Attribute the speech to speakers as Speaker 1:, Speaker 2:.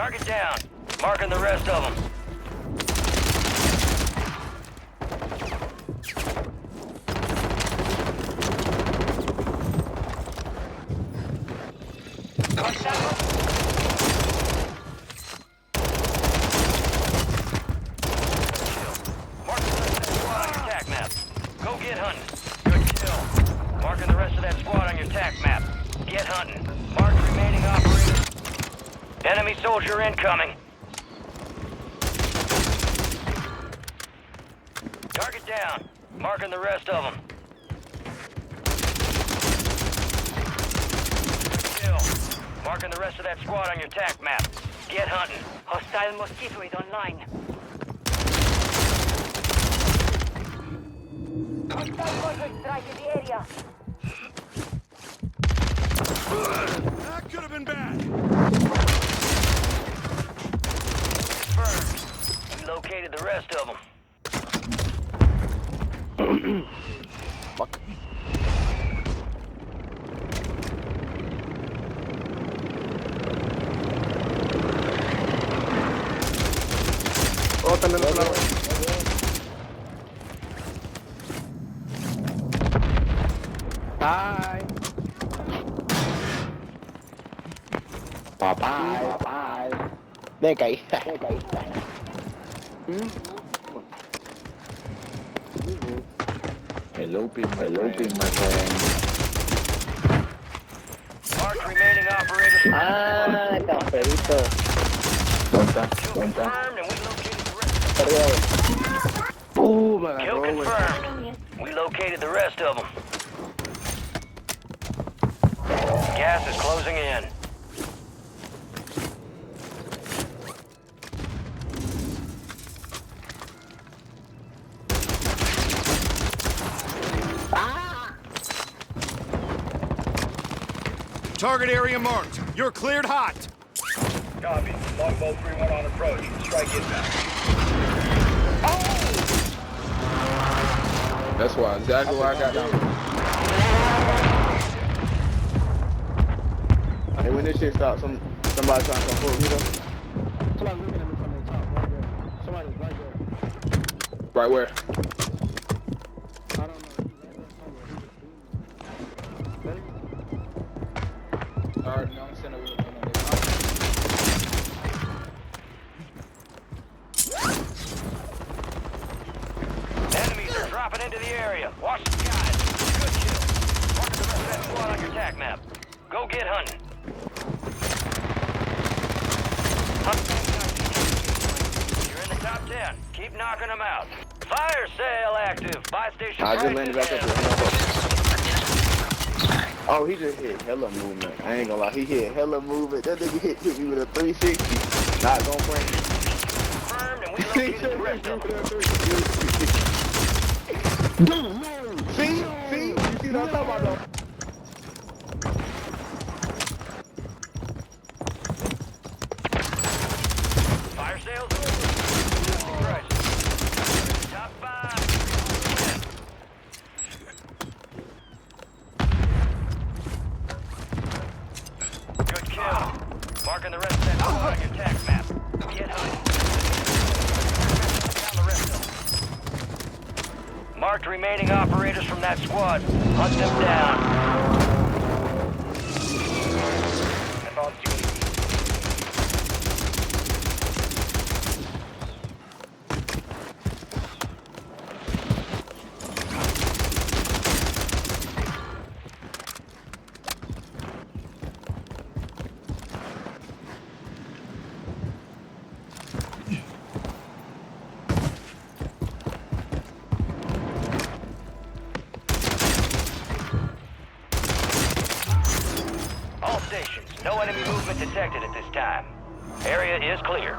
Speaker 1: Target down. Marking the rest of them. Marking the rest of that squad on your TAC map. Get hunting. Mark remaining operators. Enemy soldier incoming. Target down. Marking the rest of them. Kill. Marking the rest of that squad on your TAC map. Get hunting.
Speaker 2: Hostile mosquito is online. Hostile mortar strike in the area.
Speaker 3: That could have been bad.
Speaker 1: Confirmed. We located the rest of them.
Speaker 4: Fuck. Oh, también lo Bye. Bye. De caí. Hello, my friend.
Speaker 1: Mark remaining operators.
Speaker 4: Cafeito.
Speaker 1: Confirmed and we located the rest.
Speaker 4: Me
Speaker 1: Kill
Speaker 4: agarró, güey.
Speaker 1: confirmed. We located the rest of them. Gas is closing in.
Speaker 3: Target area marked. You're cleared hot.
Speaker 5: Copy. Longbow 3-1 on approach. Strike inbound.
Speaker 4: That's why exactly why I got down. Hey, when this shit stops, somebody trying to come forward, you know? Somebody's looking at me from the top, right there. Somebody's right there. Right where? I don't know. He's right there somewhere. Alright, no, I'm sending it.
Speaker 1: Enemies are dropping into the area. Watch the skies. Good kill. Marking the rest of that squad on your TAC map. Go get hunting. You're in the top 10. Keep knocking them out. Fire sale active. Buy station.
Speaker 4: I just
Speaker 1: prices
Speaker 4: landed back up
Speaker 1: down.
Speaker 4: here. Oh, he just hit hella movement. I ain't gonna lie, he hit hella movement. That nigga hit me with a 360. Not gonna bring it.
Speaker 1: Confirmed and we located the rest of them.
Speaker 4: See? You see what I'm talking about though?
Speaker 1: Fire sales over. Price. Top 5. Good kill. Marking the rest of that squad on your TAC map. Get hunting. Down the rest of them. Marked remaining operators from that squad. Hunt them down. All stations, no enemy movement detected at this time. Area is clear.